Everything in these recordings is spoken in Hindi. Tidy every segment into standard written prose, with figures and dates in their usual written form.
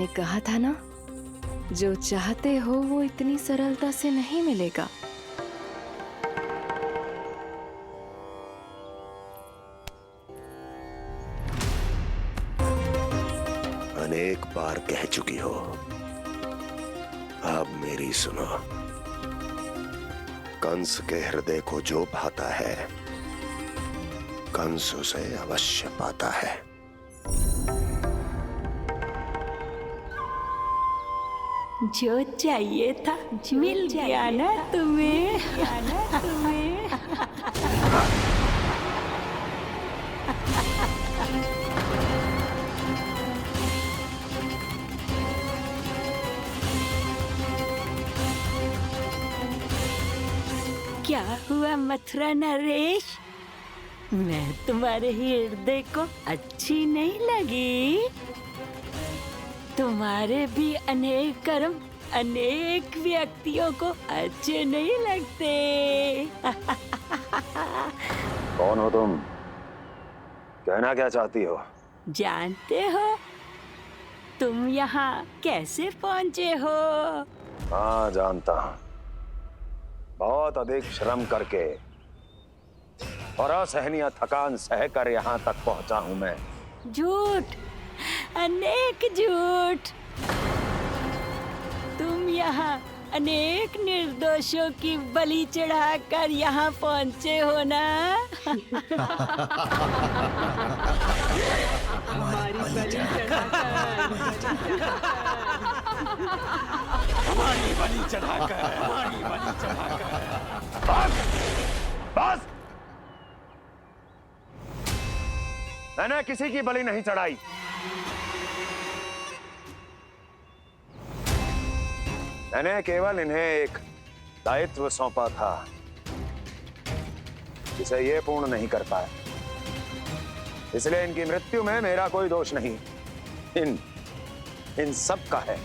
मैंने कहा था ना, जो चाहते हो वो इतनी सरलता से नहीं मिलेगा। अनेक बार कह चुकी हो, अब मेरी सुनो। कंस के हृदय को जो भाता है, कंस उसे अवश्य पाता है। जो चाहिए था मिल गया ना तुम्हें। क्या हुआ मथुरा नरेश, मैं तुम्हारे हृदय को अच्छी नहीं लगी? तुम्हारे भी अनेक कर्म अनेक व्यक्तियों को अच्छे नहीं लगते। कौन हो तुम? कहना क्या चाहती हो? जानते हो तुम यहाँ कैसे पहुँचे हो? हाँ, जानता हूँ। बहुत अधिक श्रम करके और असहनीय थकान सहकर यहाँ तक पहुँचा हूँ मैं। झूठ, अनेक झूठ। तुम यहाँ अनेक निर्दोषों की बलि चढ़ाकर यहाँ पहुँचे हो ना? हमारी बलि चढ़ाकर बस! मैंने किसी की बलि नहीं चढ़ाई। मैंने केवल इन्हें एक दायित्व सौंपा था, जिसे ये पूर्ण नहीं कर पाए। इसलिए इनकी मृत्यु में मेरा कोई दोष नहीं, इन सब का है।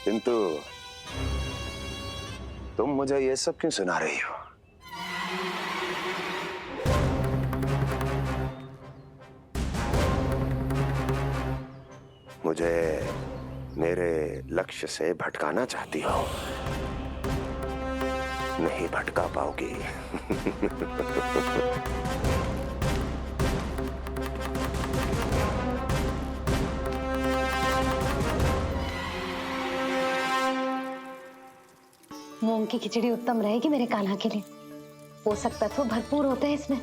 किंतु तुम मुझे ये सब क्यों सुना रही हो? मुझे मेरे लक्ष्य से भटकाना चाहती हो? नहीं भटका पाओगी। मूंग की खिचड़ी उत्तम रहेगी मेरे कान्हा के लिए। पोषक तत्व भरपूर होते हैं इसमें।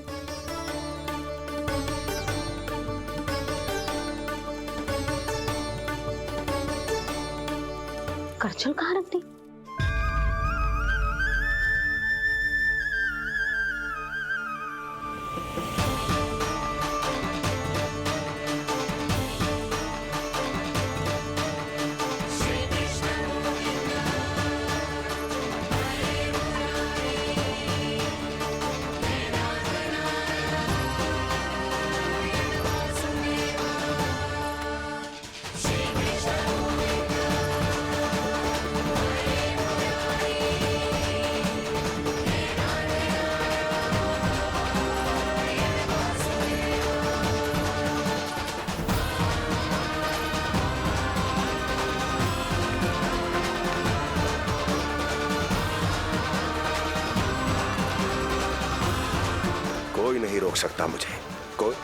करछुल कहाँ रख दी? कोई नहीं रोक सकता मुझे, कोई।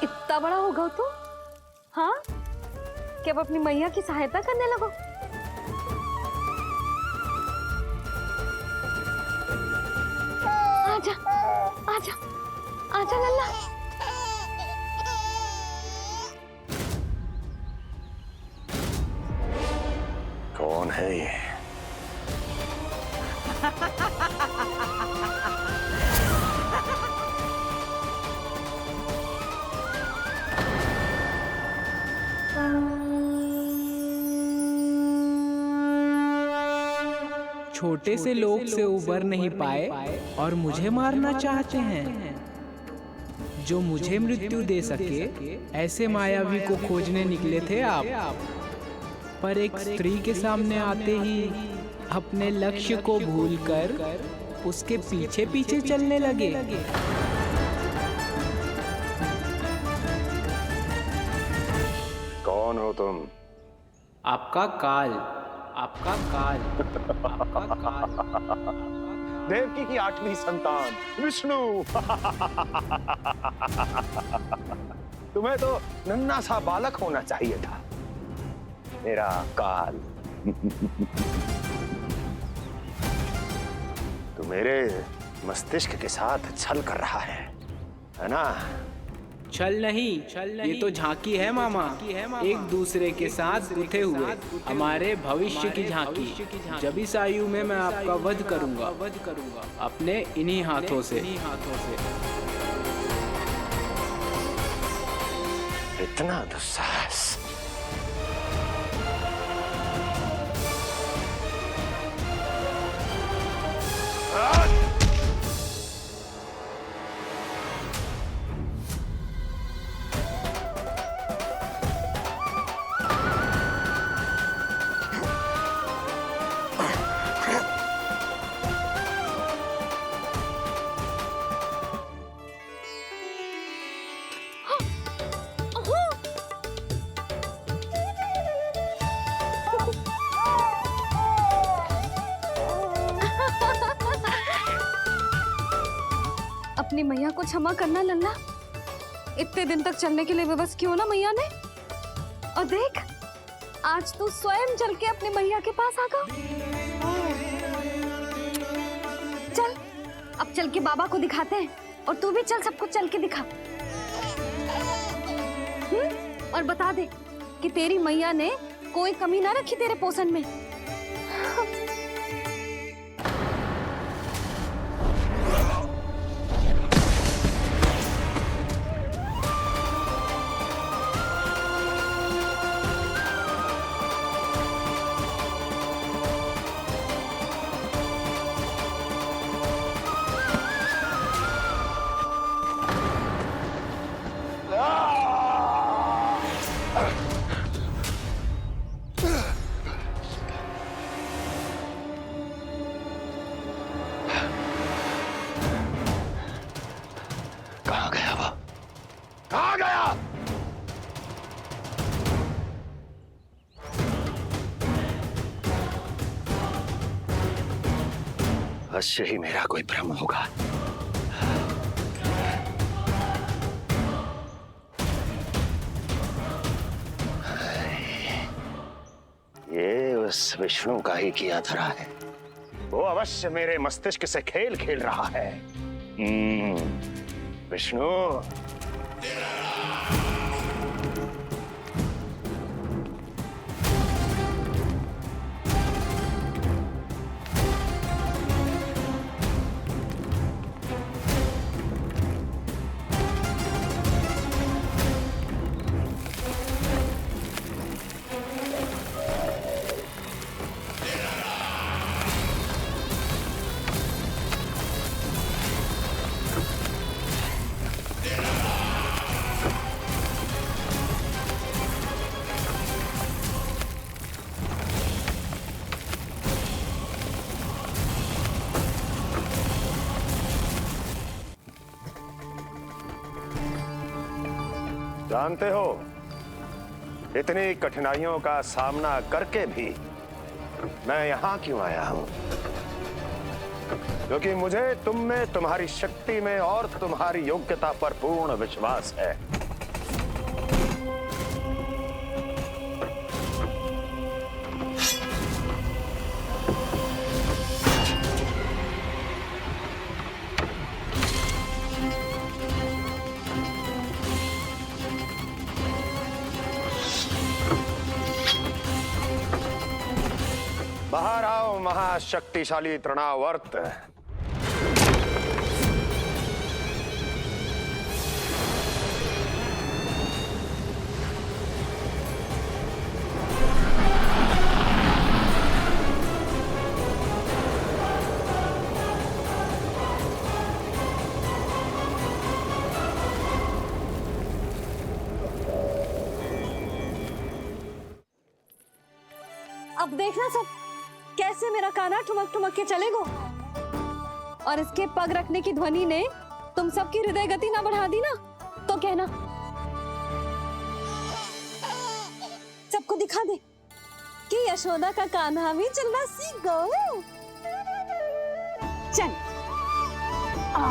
इतना बड़ा हो गया तू? हाँ, क्या अब अपनी मैया की सहायता करने लगो? आजा, आजा, आजा लल्ला। कौन है ये? छोटे से लोग से उबर नहीं पाए और मुझे मारना चाहते हैं। जो मुझे मृत्यु दे सके ऐसे मायावी को खोजने निकले थे आप, पर एक स्त्री के सामने आते ही अपने लक्ष्य को भूलकर उसके पीछे पीछे चलने लगे। कौन हो तुम? आपका काल, आपका काल, आपका काल। देवकी की 8वीं संतान विष्णु। तुम्हें तो नन्हा सा बालक होना चाहिए था। मेरा काल। तो मेरे मस्तिष्क के साथ छल कर रहा है ना? छल नहीं, ये तो झांकी है मामा। एक दूसरे के साथ गुथे हुए हमारे भविष्य की झांकी। जब इस आयु में मैं आपका वध करूंगा अपने इन्हीं हाथों से। इतना दुस्साहस! अपनी मैया को क्षमा करना लल्ला। इतने दिन तक चलने के लिए विवश क्यों ना मैया ने। और देख, आज तू स्वयं चल के अपनी मैया के पास आ गया। चल, अब चल के बाबा को दिखाते हैं। और तू भी चल, सबको चल के दिखा। और बता दे कि तेरी मैया ने कोई कमी ना रखी तेरे पोषण में। कहाँ गया वो? कहाँ गया? अवश्य ही मेरा कोई भ्रम होगा। ये उस विष्णु का ही किया धरा है। वो अवश्य मेरे मस्तिष्क से खेल खेल रहा है। विष्णु, जानते हो, इतनी कठिनाइयों का सामना करके भी मैं यहां क्यों आया हूं? क्योंकि मुझे तुम में, तुम्हारी शक्ति में और तुम्हारी योग्यता पर पूर्ण विश्वास है। बाहर आओ महाशक्तिशाली तृणावर्त। अब देखना सब कैसे मेरा कान्हा ठुमक ठुमक के चलेगो। और इसके पग रखने की ध्वनि ने तुम सबकी हृदय गति ना बढ़ा दी ना, तो कहना सबको दिखा दे कि यशोदा का कान्हा भी चलना सीख गो। चल आ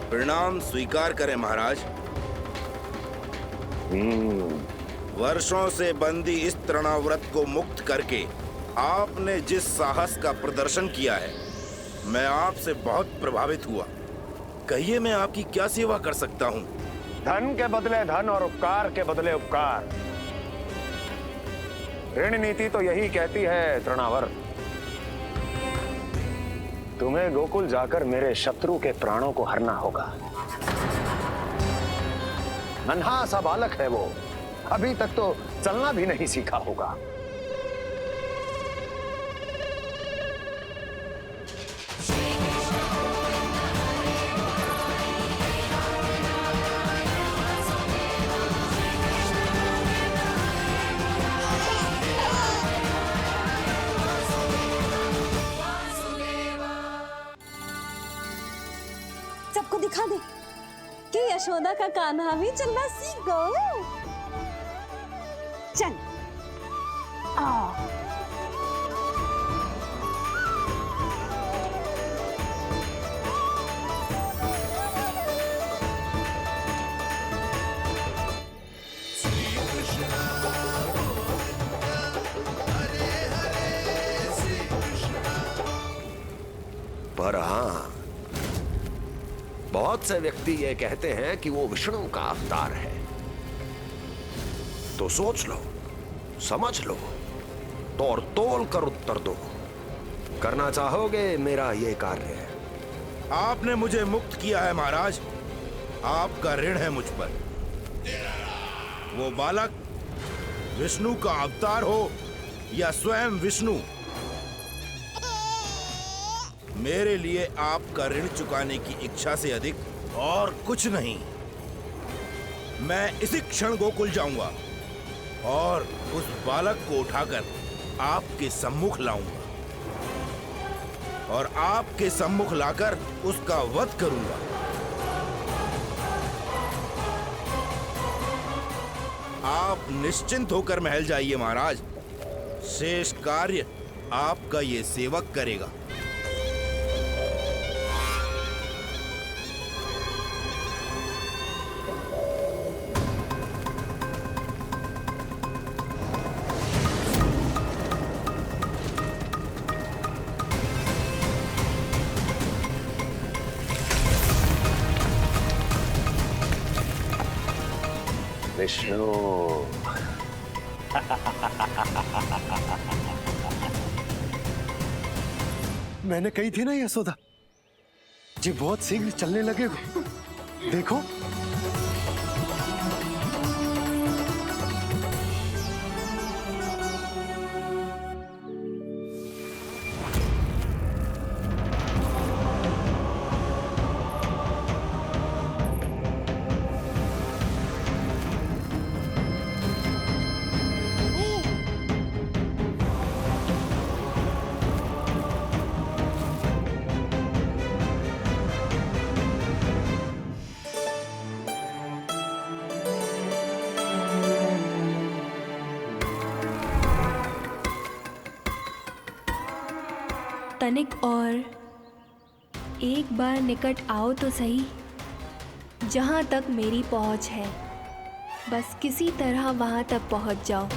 प्रणाम स्वीकार करें महाराज। वर्षों से बंदी इस तृणाव्रत को मुक्त करके आपने जिस साहस का प्रदर्शन किया है, मैं आपसे बहुत प्रभावित हुआ। कहिए मैं आपकी क्या सेवा कर सकता हूँ? धन के बदले धन और उपकार के बदले उपकार, ऋण नीति तो यही कहती है तृणावर। तुम्हें गोकुल जाकर मेरे शत्रु के प्राणों को हरना होगा। नन्हा सा बालक है वो, अभी तक तो चलना भी नहीं सीखा होगा। सबको दिखा दे कि यशोदा का कान्हा भी चलना सीख गो। चल आ पर हाँ, बहुत से व्यक्ति ये कहते हैं कि वो विष्णु का अवतार है। तो सोच लो, समझ लो, तोड़ तोल कर उत्तर दो। करना चाहोगे मेरा ये कार्य? आपने मुझे मुक्त किया है महाराज, आपका ऋण है मुझ पर। वो बालक विष्णु का अवतार हो या स्वयं विष्णु, मेरे लिए आपका ऋण चुकाने की इच्छा से अधिक और कुछ नहीं। मैं इसी क्षण गोकुल जाऊंगा और उस बालक को उठाकर आपके सम्मुख लाऊंगा और आपके सम्मुख लाकर उसका वध करूंगा। आप निश्चिंत होकर महल जाइए महाराज, शेष कार्य आपका ये सेवक करेगा। विष्णु, मैंने कही थी ना यशोदा जी, बहुत शीघ्र चलने लगे। देखो तनिक और एक बार निकट आओ तो सही, जहाँ तक मेरी पहुँच है। बस किसी तरह वहाँ तक पहुँच जाओ।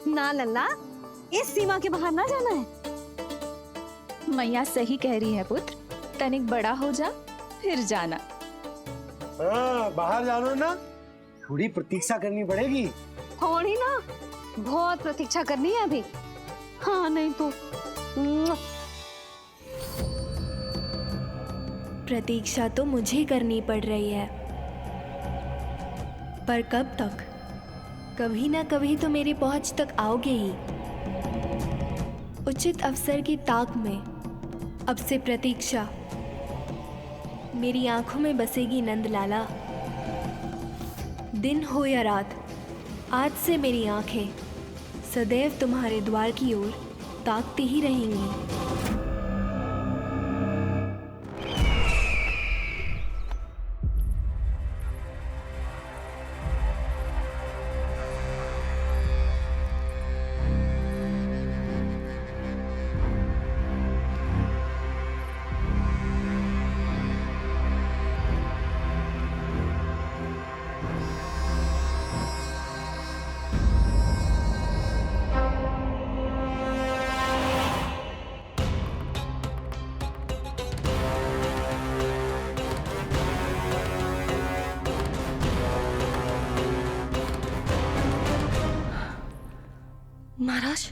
ना लल्ला, इस सीमा के बाहर ना जाना है। मैया सही कह रही है पुत्र, तनिक बड़ा हो जा फिर जाना। हाँ, बाहर जानो ना, थोड़ी प्रतीक्षा करनी पड़ेगी। थोड़ी ना, बहुत प्रतीक्षा करनी है अभी। हाँ नहीं तो प्रतीक्षा तो मुझे करनी पड़ रही है, पर कब तक? कभी ना कभी तो मेरी पहुंच तक आओगे ही। उचित अवसर की ताक में अब से प्रतीक्षा। मेरी आंखों में बसेगी नंदलाला। दिन हो या रात, आज से मेरी आंखें सदैव तुम्हारे द्वार की ओर ताकती ही रहेंगी। महाराज,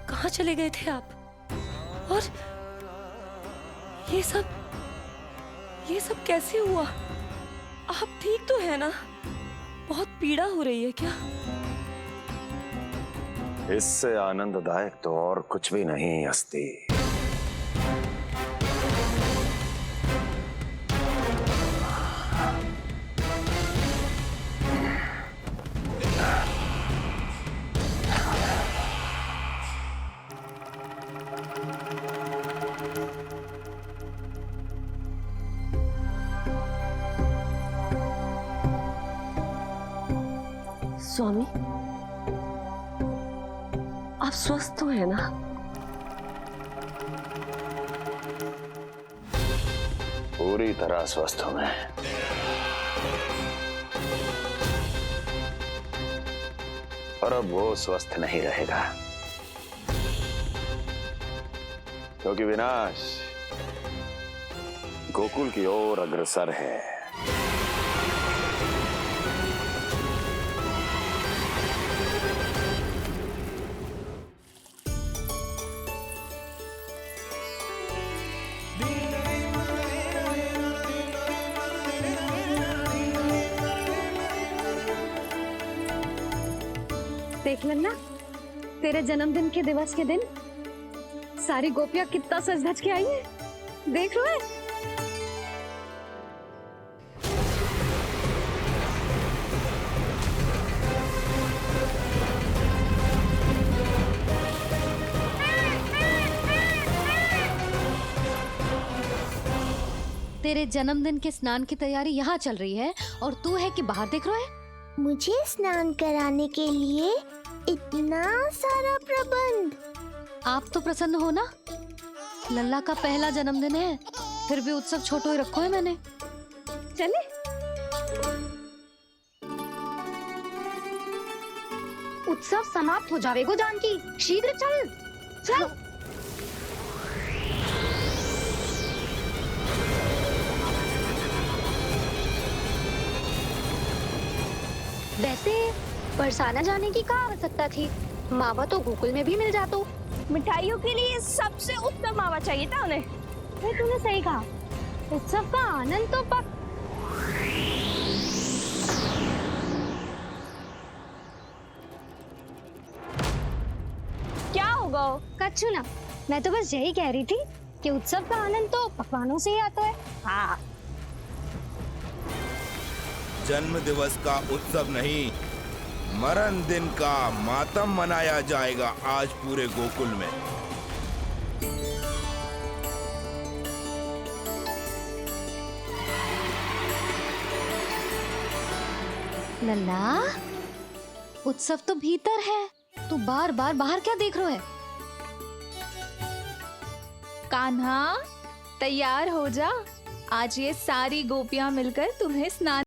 कहाँ चले गए थे आप? और ये सब कैसे हुआ? आप ठीक तो है ना? बहुत पीड़ा हो रही है क्या? इससे आनंददायक तो और कुछ भी नहीं अस्ति। स्वामी, आप स्वस्थ तो है ना? पूरी तरह स्वस्थ हूं मैं। और अब वो स्वस्थ नहीं रहेगा, क्योंकि विनाश गोकुल की ओर अग्रसर है। देख लेना, तेरे जन्मदिन के दिवस के दिन सारी गोपियां कितना सज धज के आई है। देख लो है। तेरे जन्मदिन के स्नान की तैयारी यहाँ चल रही है और तू है कि बाहर देख रहा है? मुझे स्नान कराने के लिए इतना सारा प्रबंध। आप तो प्रसन्न हो ना? लल्ला का पहला जन्मदिन है, फिर भी उत्सव छोटो ही रखो है मैंने। चले उत्सव समाप्त हो जाएगा जानकी, शीघ्र चल चल। वैसे बरसाना जाने की क्या आवश्यकता थी? मावा तो गोकुल में भी मिल जातो। मिठाइयों के लिए सबसे उत्तम मावा चाहिए था उन्हें। तूने सही कहा, उत्सव का आनंद तो क्या होगा? कछु ना, मैं तो बस यही कह रही थी कि उत्सव का आनंद तो पकवानों से ही आता है। हाँ, जन्म दिवस का उत्सव नहीं, मरण दिन का मातम मनाया जाएगा आज पूरे गोकुल में। लल्ला, उत्सव तो भीतर है, तू बार बार बाहर क्या देख रहा है? कान्हा, तैयार हो जा। आज ये सारी गोपियां मिलकर तुम्हें स्नान